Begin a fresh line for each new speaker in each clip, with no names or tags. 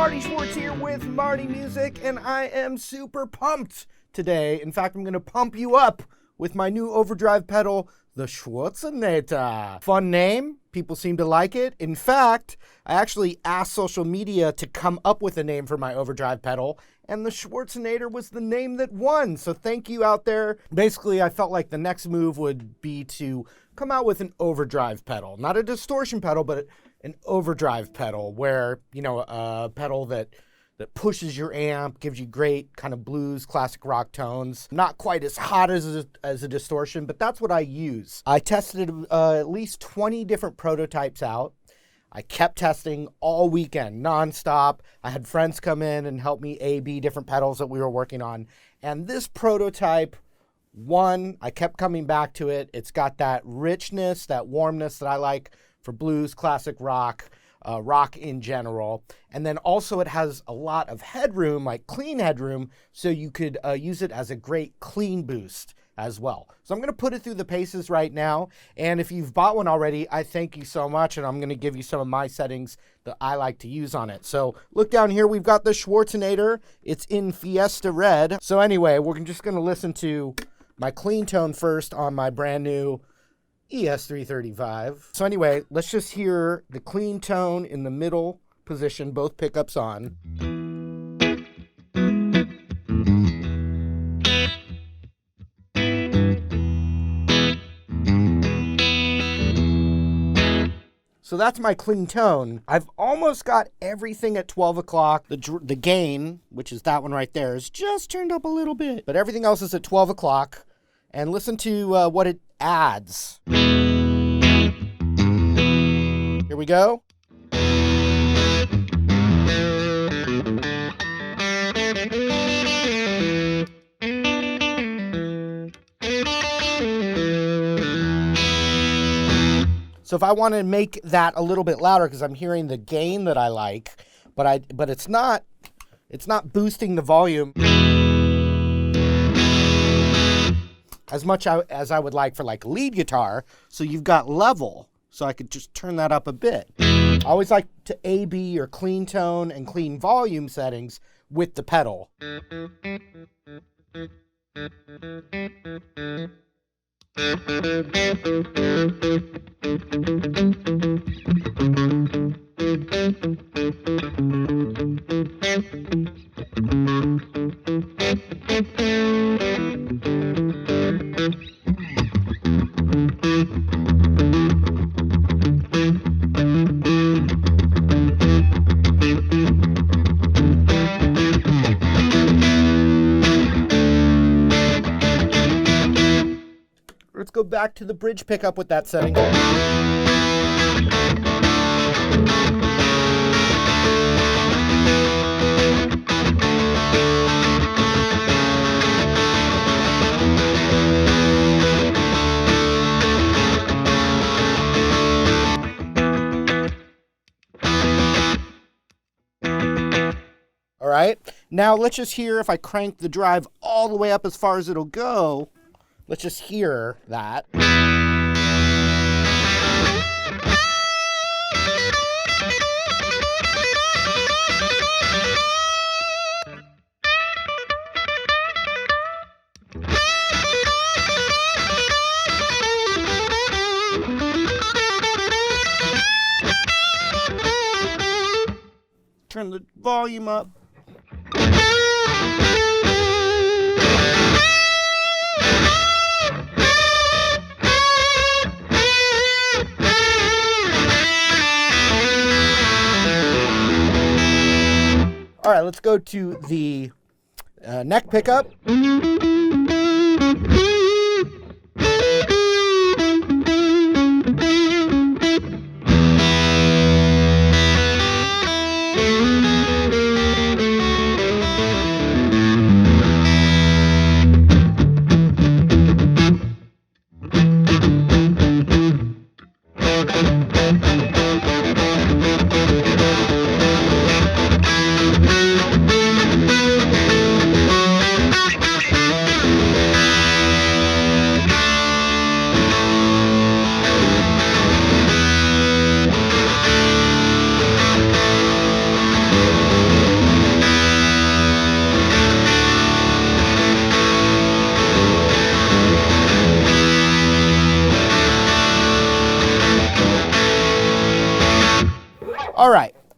Marty Schwartz here with Marty Music, and I am super pumped today. In fact, I'm going to pump you up with my new overdrive pedal, the SCHWARTZINATOR. Fun name. People seem to like it. In fact, I actually asked social media to come up with a name for my overdrive pedal, and the SCHWARTZINATOR was the name that won. So thank you out there. Basically, I felt like the next move would be to come out with an overdrive pedal. Not a distortion pedal, but an overdrive pedal where, you know, a pedal that pushes your amp, gives you great kind of blues, classic rock tones. Not quite as hot as a distortion, but that's what I use. I tested at least 20 different prototypes out. I kept testing all weekend, nonstop. I had friends come in and help me A/B different pedals that we were working on. And this prototype won. I kept coming back to it. It's got that richness, that warmness that I like for blues, classic rock, rock in general. And then also it has a lot of headroom, like clean headroom, so you could use it as a great clean boost as well. So I'm going to put it through the paces right now. And if you've bought one already, I thank you so much. And I'm going to give you some of my settings that I like to use on it. So look down here. We've got the SCHWARTZINATOR. It's in Fiesta Red. So anyway, we're just going to listen to my clean tone first on my brand new ES335. So anyway, let's just hear the clean tone in the middle position, both pickups on. So that's my clean tone. I've almost got everything at 12 o'clock. The gain, which is that one right there, is just turned up a little bit. But everything else is at 12 o'clock. And listen to what it adds. Here we go. So if I want to make that a little bit louder, because I'm hearing the gain that I like, but it's not boosting the volume as much as I would like for like a lead guitar. So you've got level, so I could just turn that up a bit. I always like to A/B or clean tone and clean volume settings with the pedal. Let's go back to the bridge pickup with that setting. All right, now let's just hear if I crank the drive all the way up as far as it'll go. Let's just hear that. Turn the volume up. All right, let's go to the neck pickup.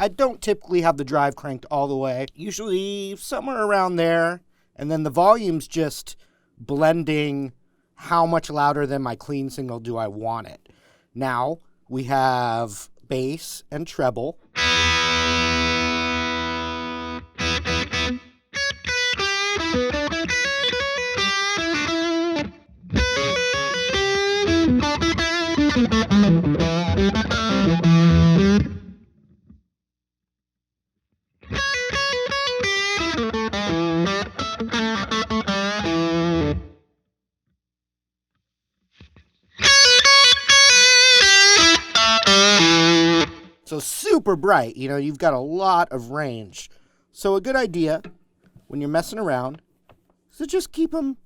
I don't typically have the drive cranked all the way, usually somewhere around there. And then the volume's just blending how much louder than my clean signal do I want it. Now we have bass and treble. So super bright, you know, you've got a lot of range. So a good idea when you're messing around is to just keep them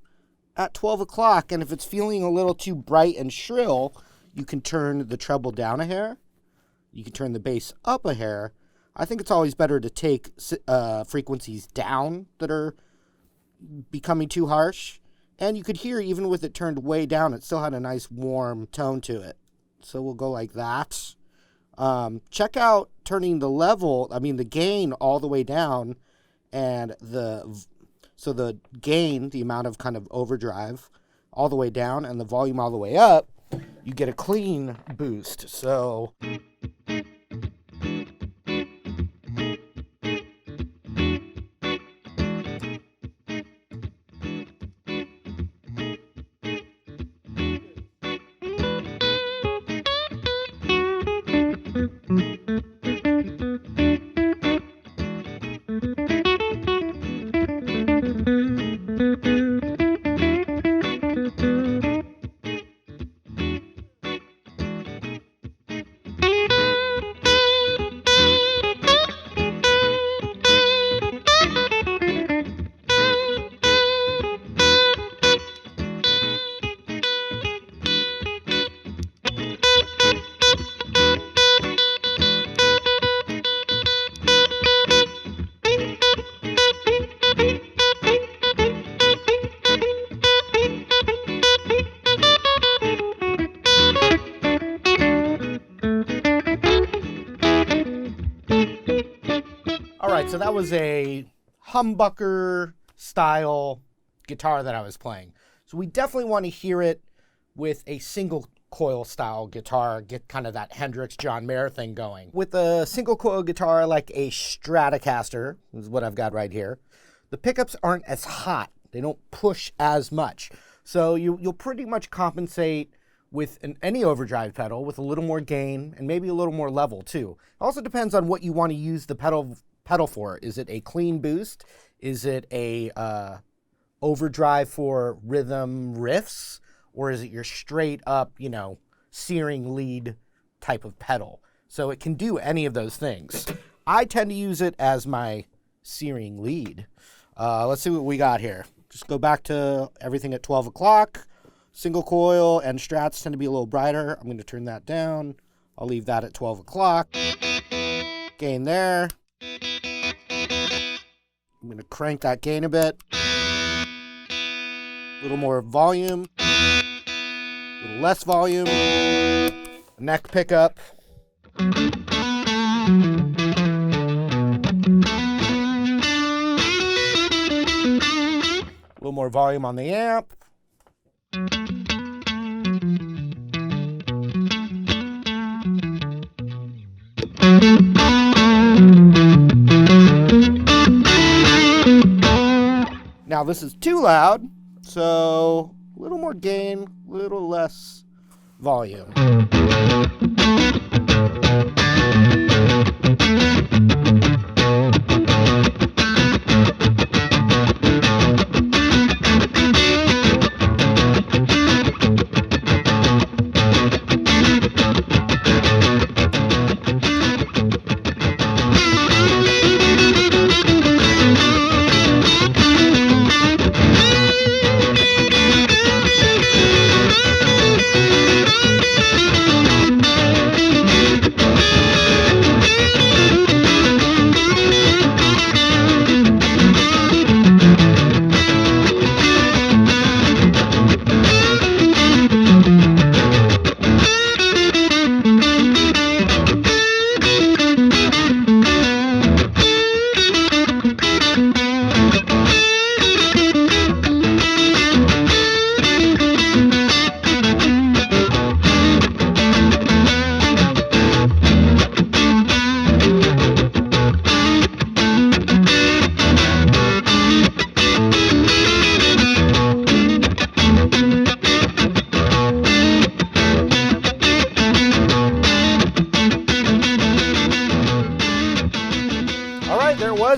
at 12 o'clock. And if it's feeling a little too bright and shrill, you can turn the treble down a hair. You can turn the bass up a hair. I think it's always better to take frequencies down that are becoming too harsh. And you could hear, even with it turned way down, it still had a nice warm tone to it. So we'll go like that. Check out turning the gain all the way down, and so the gain, the amount of kind of overdrive, all the way down, and the volume all the way up, you get a clean boost. So so that was a humbucker style guitar that I was playing. So we definitely want to hear it with a single coil style guitar, get kind of that Hendrix, John Mayer thing going. With a single coil guitar like a Stratocaster, is what I've got right here, the pickups aren't as hot. They don't push as much. So you'll pretty much compensate with any overdrive pedal with a little more gain and maybe a little more level too. It also depends on what you want to use the pedal for. Is it a clean boost? Is it a overdrive for rhythm riffs? Or is it your straight up, searing lead type of pedal? So it can do any of those things. I tend to use it as my searing lead. Let's see what we got here. Just go back to everything at 12 o'clock. Single coil and strats tend to be a little brighter. I'm going to turn that down. I'll leave that at 12 o'clock. Gain there. I'm going to crank that gain a bit. A little more volume. A little less volume. Neck pickup. A little more volume on the amp. Now this is too loud, so a little more gain, a little less volume.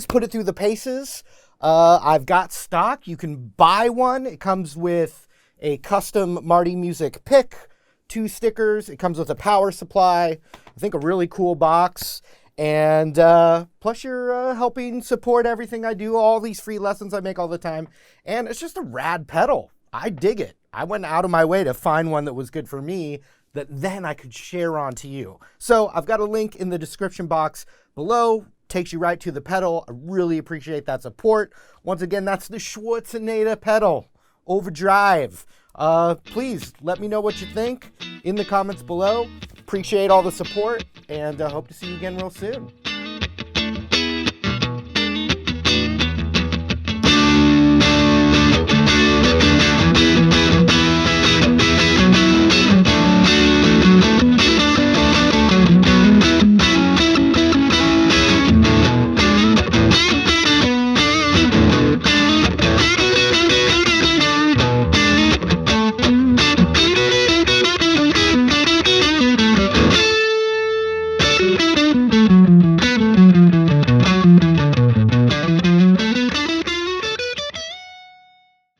is, put it through the paces. I've got stock. You can buy one. It comes with a custom Marty Music pick, 2 stickers. It comes with a power supply. I think a really cool box. And plus you're helping support everything I do, all these free lessons I make all the time. And it's just a rad pedal. I dig it. I went out of my way to find one that was good for me that then I could share on to you. So I've got a link in the description box below. Takes you right to the pedal. I really appreciate that support. Once again, that's the SCHWARTZINATOR pedal, overdrive. Please let me know what you think in the comments below. Appreciate all the support, and hope to see you again real soon.